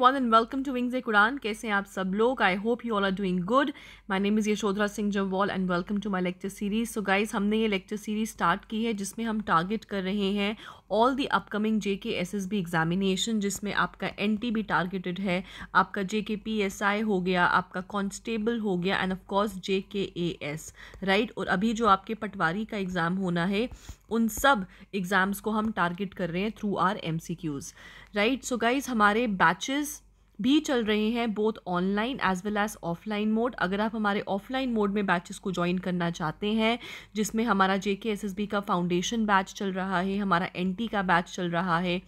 everyone and welcome to Wings Quran. कैसे हैं आप सब लोग? I hope you all are doing good. My name is Yashodhara Singh Jamwal and welcome to my lecture series. So guys, हमने ये lecture series start की है जिसमें हम target कर रहे हैं all the upcoming JK SSB examination, जिसमें आपका NT भी targeted है, आपका JK PSI हो गया, आपका constable हो गया and of course JKAS, right? और अभी जो आपके पटवारी का एग्ज़ाम होना है उन सब एग्ज़ाम्स को हम टारगेट कर रहे हैं through our MCQs, right? So guys हमारे बैचेस भी चल रहे हैं both online as well as offline mode. अगर आप हमारे ऑफलाइन मोड में बैचेस को ज्वाइन करना चाहते हैं जिसमें हमारा JK SSB का फाउंडेशन बैच चल रहा है, हमारा NT का बैच चल रहा है,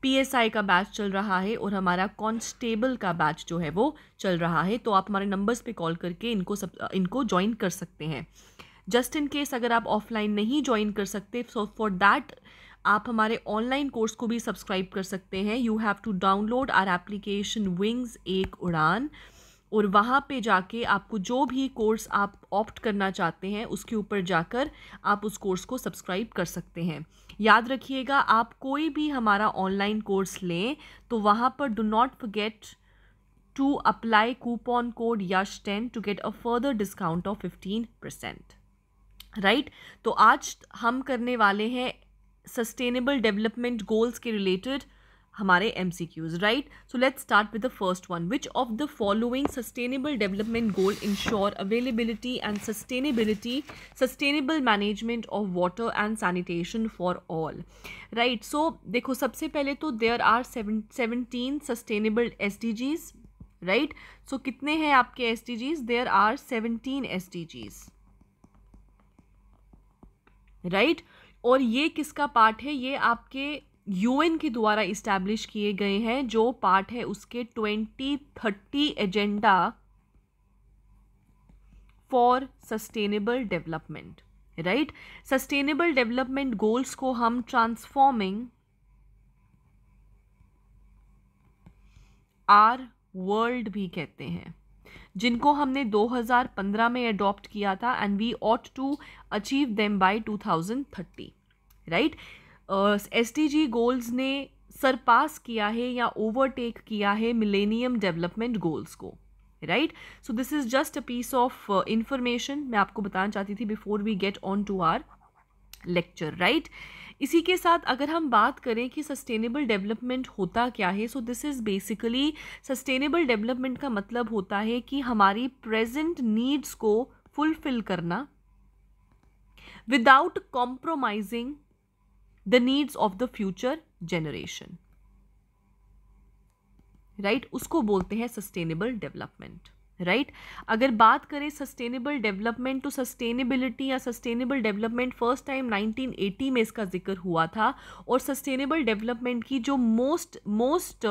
PSI का बैच चल रहा है और हमारा कांस्टेबल का बैच जो है वो चल रहा है, तो आप हमारे नंबर्स पे कॉल करके इनको ज्वाइन कर सकते हैं. जस्ट इन केस अगर आप ऑफलाइन नहीं ज्वाइन कर सकते, सो फॉर दैट आप हमारे ऑनलाइन कोर्स को भी सब्सक्राइब कर सकते हैं. You have to download our application wings Ek Udaan और वहाँ पे जाके आपको जो भी कोर्स आप ऑप्ट करना चाहते हैं उसके ऊपर जाकर आप उस कोर्स को सब्सक्राइब कर सकते हैं. याद रखिएगा, आप कोई भी हमारा ऑनलाइन कोर्स लें तो वहाँ पर do not forget to apply coupon code YASH10 to get a further discount off 15%, right? तो आज हम करने वाले हैं सस्टेनेबल डेवलपमेंट गोल्स के रिलेटेड हमारे MCQs, right? So let's start with the first one. Which of the following sustainable development goal ensure availability and sustainable management of water and sanitation for all, right? So देखो, सबसे पहले तो there are 17 sustainable SDGs, right? So कितने हैं आपके SDGs? There are 17 SDGs, right? और ये किसका पार्ट है? ये आपके UN के द्वारा इस्टेब्लिश किए गए हैं, जो पार्ट है उसके 2030 agenda for sustainable development, right? Sustainable development goals को हम ट्रांसफॉर्मिंग आर वर्ल्ड भी कहते हैं, जिनको हमने 2015 में अडॉप्ट किया था and we ought to achieve them by 2030, right? SDG goals ने सरपास किया है या ओवरटेक किया है मिलेनियम डेवलपमेंट गोल्स को, right? So this is just a piece of information मैं आपको बताना चाहती थी before we get on to our lecture, right? इसी के साथ अगर हम बात करें कि सस्टेनेबल डेवलपमेंट होता क्या है, so this is basically sustainable development का मतलब होता है कि हमारी प्रेजेंट नीड्स को फुलफिल करना without compromising the needs of the future generation, right? उसको बोलते हैं सस्टेनेबल डेवलपमेंट, राइट? अगर बात करें सस्टेनेबल डेवलपमेंट तो सस्टेनेबिलिटी या सस्टेनेबल डेवलपमेंट फर्स्ट टाइम 1980 में इसका जिक्र हुआ था और सस्टेनेबल डेवलपमेंट की जो मोस्ट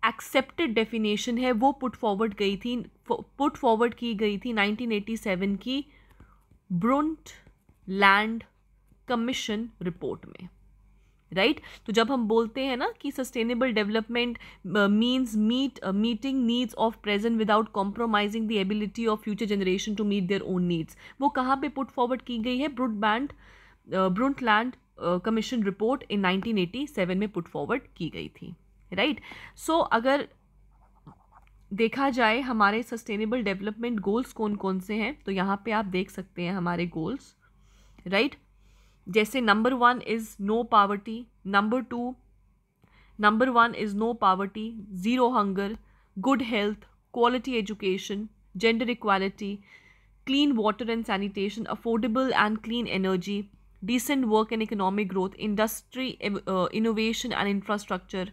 एक्सेप्टेड डेफिनेशन है वो पुट फॉरवर्ड की गई थी 1987 की ब्रुंटलैंड कमीशन रिपोर्ट में, राइट? तो जब हम बोलते हैं ना कि sustainable development means meeting needs of present without compromising the ability of future generation to meet their own needs, वो कहाँ पे पुट फॉरवर्ड की गई है? ब्रुंटलैंड कमीशन रिपोर्ट इन 1987 में पुट फॉरवर्ड की गई थी, राइट? सो अगर देखा जाए हमारे सस्टेनेबल डेवलपमेंट गोल्स कौन कौन से हैं, तो यहाँ पे आप देख सकते हैं हमारे गोल्स, राइट? जैसे number 1 is no poverty, number 1 is no poverty, zero hunger, good health, quality education, gender equality, clean water and sanitation, affordable and clean energy, decent work and economic growth, industry innovation and infrastructure,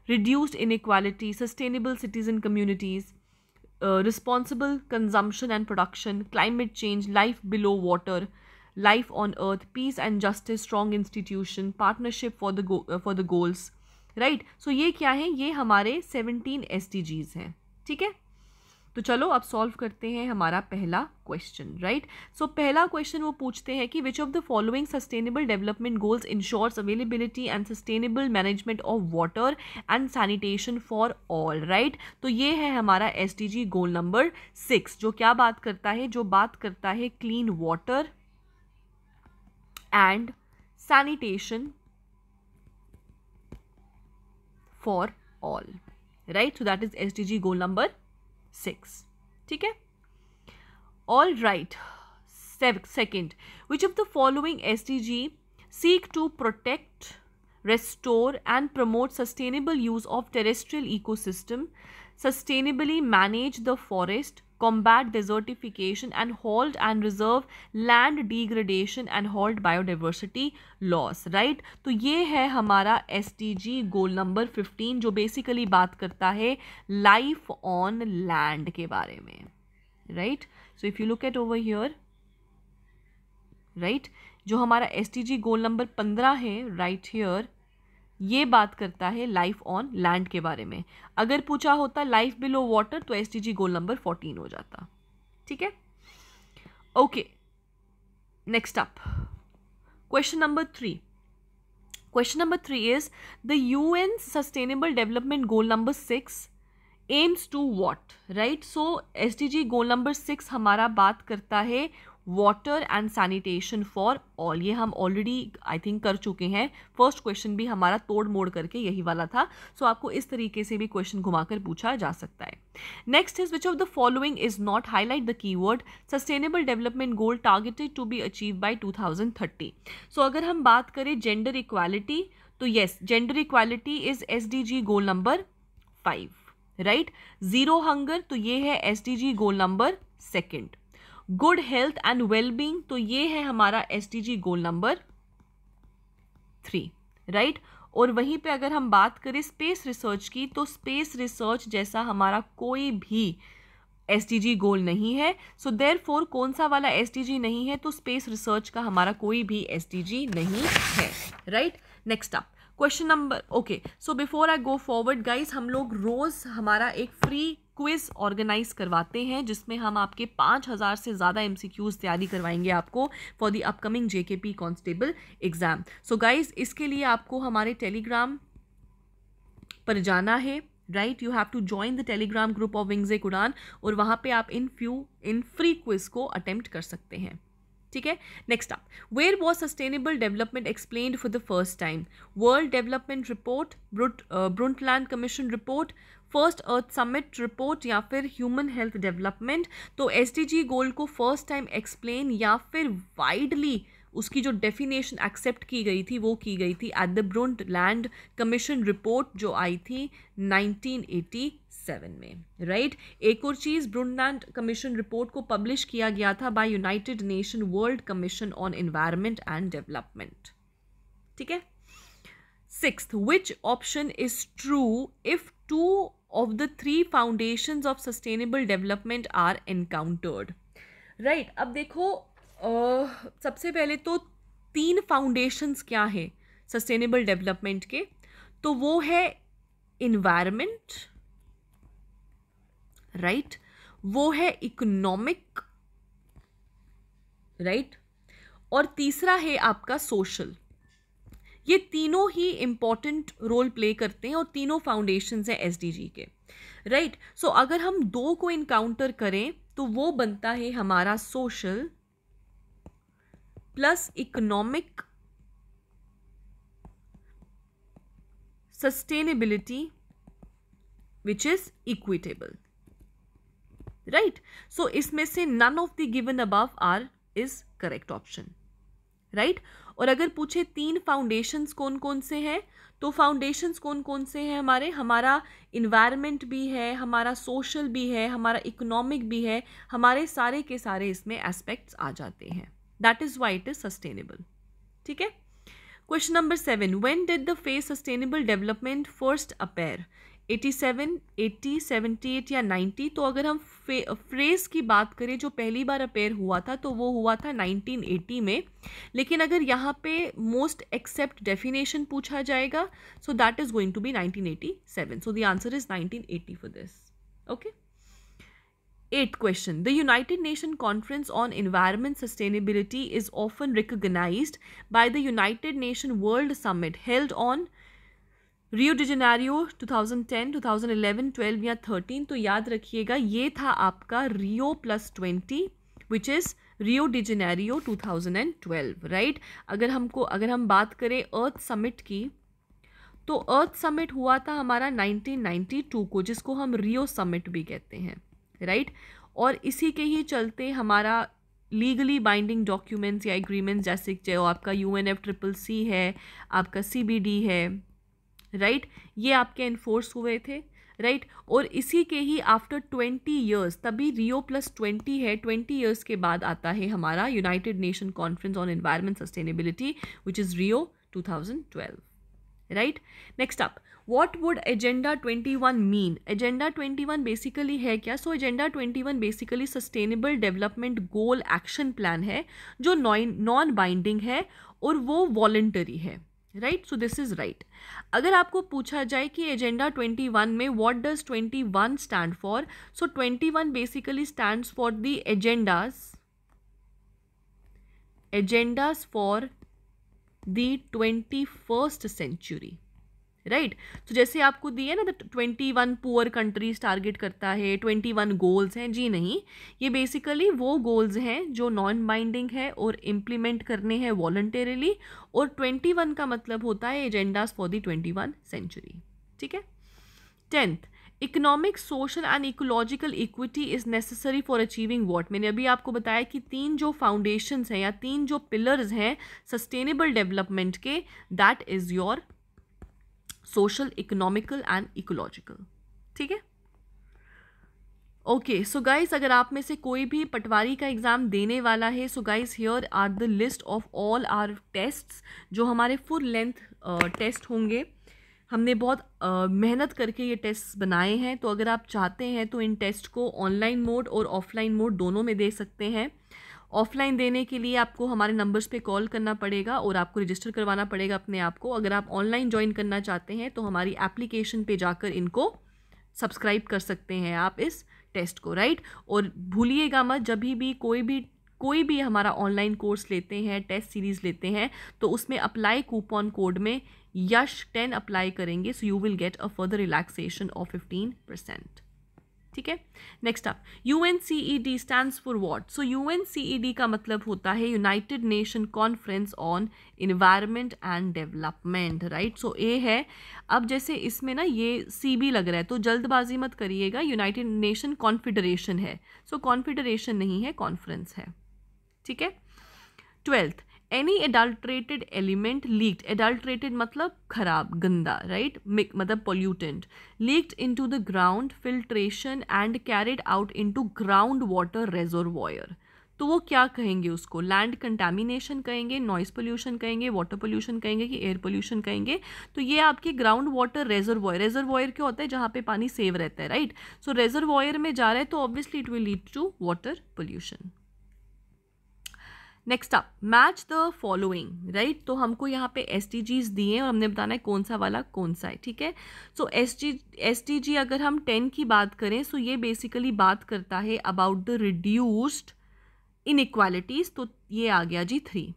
reduced inequality, sustainable citizen communities, responsible consumption and production, climate change, life below water, life on earth, peace and justice, strong institution, partnership for the goals, right? So ये क्या है? ये हमारे 17 SDGs हैं, ठीक है? तो चलो अब सॉल्व करते हैं हमारा पहला क्वेश्चन, राइट? सो पहला क्वेश्चन वो पूछते हैं कि which of the following sustainable development goals ensures availability and sustainable management of water and sanitation for all, right? तो ये है हमारा SDG गोल नंबर 6, जो क्या बात करता है? जो बात करता है clean water and sanitation for all, right. So that is SDG goal number 6. ठीक है. All right. Second, which of the following SDG seek to protect, restore and promote sustainable use of terrestrial ecosystem, sustainably manage the forest, combat desertification and halt and reserve land degradation and halt biodiversity loss, right? तो ये है हमारा SDG goal number 15 जो basically बात करता है life on land के बारे में, right? So if you look at over here, right, जो हमारा SDG गोल नंबर 15 है राइट हियर, ये बात करता है लाइफ ऑन लैंड के बारे में. अगर पूछा होता लाइफ बिलो वाटर तो SDG गोल नंबर 14 हो जाता. ठीक है. Okay, next up question number 3. Question number 3 is the UN sustainable development goal number 6 aims to what, right? So SDG goal number 6 हमारा बात करता है water and sanitation for all. ये हम ऑलरेडी आई थिंक कर चुके हैं. फर्स्ट क्वेश्चन भी हमारा तोड़ मोड़ करके यही वाला था. सो आपको इस तरीके से भी क्वेश्चन घुमाकर पूछा जा सकता है. Next is which of the following is not, highlight the keyword sustainable development goal targeted to be achieve by 2030. So अगर हम बात करें जेंडर इक्वालिटी तो yes, gender equality is SDG goal number 5, राइट? जीरो हंगर तो ये है SDG goal number 2. Good health and wellbeing तो ये है हमारा SDG गोल नंबर 3, राइट? और वहीं पे अगर हम बात करें स्पेस रिसर्च की तो स्पेस रिसर्च जैसा हमारा कोई भी SDG गोल नहीं है. सो देयरफॉर कौन सा वाला SDG नहीं है, तो स्पेस रिसर्च का हमारा कोई भी SDG नहीं है, right? Next up question number, okay, so before I go forward guys, हम लोग रोज हमारा एक फ्री क्विज ऑर्गेनाइज करवाते हैं जिसमें हम आपके 5000 से ज़्यादा MCQs तैयारी करवाएंगे आपको for the upcoming JKP constable exam. So guys इसके लिए आपको हमारे टेलीग्राम पर जाना है, right? You have to join the Telegram group of wings ए उड़ान और वहाँ पे आप इन फ्री क्विज को अटेम्प्ट कर सकते हैं. ठीक है. Next up, where was sustainable development explained for the first time? World development report, Brundtland commission report, first earth summit report या फिर ह्यूमन हेल्थ डेवलपमेंट? तो SDG गोल को फर्स्ट टाइम एक्सप्लेन या फिर वाइडली उसकी जो डेफिनेशन एक्सेप्ट की गई थी वो की गई थी at the Brundtland commission report जो आई थी 1987 में, राइट? एक और चीज़, ब्रुंटलैंड कमीशन रिपोर्ट को पब्लिश किया गया था by United Nation world commission on environment and development. ठीक है. 6th, which option is true if 2 of the 3 foundations of sustainable development are encountered? Right, अब देखो सबसे पहले तो 3 फाउंडेशंस क्या है सस्टेनेबल डेवलपमेंट के, तो वो है इन्वायरमेंट, राइट? वो है इकोनॉमिक, राइट? और तीसरा है आपका सोशल. ये तीनों ही इंपॉर्टेंट रोल प्ले करते हैं और तीनों फाउंडेशंस हैं SDG के, राइट? सो अगर हम 2 को इनकाउंटर करें तो वो बनता है हमारा social plus economic sustainability which is equitable, right? So इसमें से none of the given above are is correct option, right? और अगर पूछे 3 फाउंडेशंस कौन कौन से हैं, तो फाउंडेशंस कौन कौन से हैं हमारा इन्वायरमेंट भी है, हमारा सोशल भी है, हमारा इकोनॉमिक भी है, हमारे सारे के सारे इसमें एस्पेक्ट्स आ जाते हैं. That is why it is sustainable. ठीक है. Question number 7, when did the phase sustainable development first appear? 87, 80, 78 या 90? तो अगर हम फ्रेज की बात करें जो पहली बार अपेयर हुआ था तो वो हुआ था 1980 में. लेकिन अगर यहाँ पे मोस्ट एक्सेप्ट डेफिनेशन पूछा जाएगा so that is going to be 1987. So the answer is 1980 for this. Okay. 8th question, the United Nations Conference on Environment Sustainability is often recognized by the United Nations World Summit held on Rio de Janeiro 2010, 2011, 12 या 13. तो याद रखिएगा ये था आपका Rio +20 which is Rio de Janeiro 2012, right? अगर हम बात करें अर्थ समिट की तो अर्थ समिट हुआ था हमारा 1992 को, जिसको हम रियो समिट भी कहते हैं, राइट। और इसी के ही चलते हमारा लीगली बाइंडिंग डॉक्यूमेंट्स या एग्रीमेंट्स, जैसे जो आपका UNFCCC है, आपका CBD है, राइट, ये आपके इन्फोर्स हुए थे, राइट। और इसी के ही आफ्टर 20 ईयर्स, तभी रियो +20 है, 20 ईयर्स के बाद आता है हमारा United Nation conference on environment sustainability, which is Rio 2012, right. Next up, what would agenda 21 mean? Agenda 21 basically है क्या? So agenda 21 basically sustainable development goal action plan है, जो नॉन बाइंडिंग है और वो वॉलंटरी है, right. So this is right. अगर आपको पूछा जाए कि एजेंडा 21 में what does 21 stand for, so 21 basically stands for the agendas for the 21st century, right. तो जैसे आपको दिए ना, 21 पुअर कंट्रीज टारगेट करता है, 21 गोल्स हैं, जी नहीं, ये बेसिकली वो गोल्स हैं जो नॉन बाइंडिंग है और इम्प्लीमेंट करने हैं वॉलंटरीली, और 21 का मतलब होता है एजेंडाज फॉर द 21 सेंचुरी, ठीक है। 10th, economic, social and ecological equity is necessary for achieving what? मैंने अभी आपको बताया कि 3 जो फाउंडेशंस हैं या 3 जो पिलर्स हैं सस्टेनेबल डेवलपमेंट के, that is your social, economical and ecological, ठीक है। ओके, सो गाइज, अगर आप में से कोई भी पटवारी का एग्जाम देने वाला है, so guys here are the list of all our tests, जो हमारे फुल लेंथ टेस्ट होंगे। हमने बहुत मेहनत करके ये टेस्ट बनाए हैं, तो अगर आप चाहते हैं तो इन टेस्ट को ऑनलाइन मोड और ऑफलाइन मोड दोनों में दे सकते हैं। ऑफलाइन देने के लिए आपको हमारे नंबर्स पे कॉल करना पड़ेगा और आपको रजिस्टर करवाना पड़ेगा अपने आप को। अगर आप ऑनलाइन ज्वाइन करना चाहते हैं तो हमारी एप्लीकेशन पे जाकर इनको सब्सक्राइब कर सकते हैं आप इस टेस्ट को, राइट। और भूलिएगा मत, जब भी कोई भी हमारा ऑनलाइन कोर्स लेते हैं, टेस्ट सीरीज़ लेते हैं, तो उसमें अप्लाई कूपन कोड में YASH10 अप्लाई करेंगे, so you will get a further relaxation off 15%, ठीक है। Next up, UNCED stands for what? So UNCED का मतलब होता है United Nation conference on environment and development, right. So A है, अब जैसे इसमें ना ये CB लग रहा है, तो जल्दबाजी मत करिएगा, यूनाइटेड नेशन कॉन्फेडरेशन है, सो कॉन्फेडरेशन नहीं है, कॉन्फ्रेंस है, ठीक है। 12th, any adulterated element leaked, adulterated मतलब खराब, गंदा, राइट, मतलब pollutant, leaked into the ground, filtration and carried out into ground water reservoir, तो वो क्या कहेंगे उसको? लैंड कंटामिनेशन कहेंगे, नॉइस पोल्यूशन कहेंगे, वाटर पोल्यूशन कहेंगे कि एयर पोल्यूशन कहेंगे? तो ये आपके ग्राउंड वाटर रेजर्वॉयर, रेजर्वॉयर क्या होता है? जहाँ पे पानी सेव रहता है, राइट। सो रेजर्वॉयर में जा रहा है तो obviously it will lead to water pollution. Next up, match the following, right. तो हमको यहाँ पे SDGs दिए हैं और हमने बताना है कौन सा वाला कौन सा है, ठीक है। सो SDG अगर हम 10 की बात करें, सो ये बेसिकली बात करता है अबाउट द रिड्यूस्ड इनइक्वालिटीज, तो ये आ गया जी 3,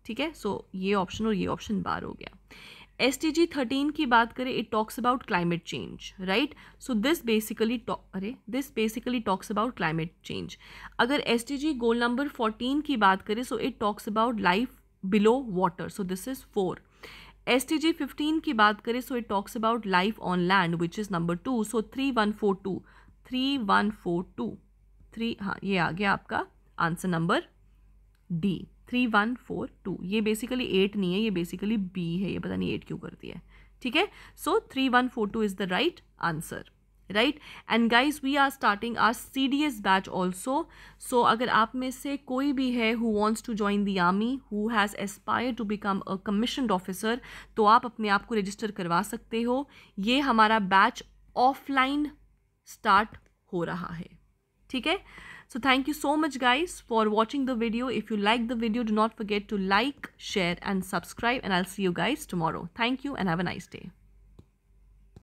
ठीक है। सो ये ऑप्शन और ये ऑप्शन बार हो गया। SDG 13 की बात करें, it talks about climate change, right. So this basically talks about climate change. अगर SDG गोल नंबर 14 की बात करें, so it talks about life below water, so this is 4। SDG 15 की बात करें, so it talks about life on land, which is number 2, सो 3142, हाँ ये आ गया आपका आंसर नंबर D, 3142। ये बेसिकली 8 नहीं है, ये बेसिकली B है, ये पता नहीं 8 क्यों कर दिया है, ठीक है। So 3142 is the right answer, right. And guys, we are starting our CDS batch also. So अगर आप में से कोई भी है who wants to join the army, who has aspire to become a commissioned officer, तो आप अपने आप को रजिस्टर करवा सकते हो। ये हमारा बैच ऑफलाइन स्टार्ट हो रहा है, ठीक है। So thank you so much guys for watching the video. If you like the video, do not forget to like, share and subscribe, and I'll see you guys tomorrow. Thank you and have a nice day.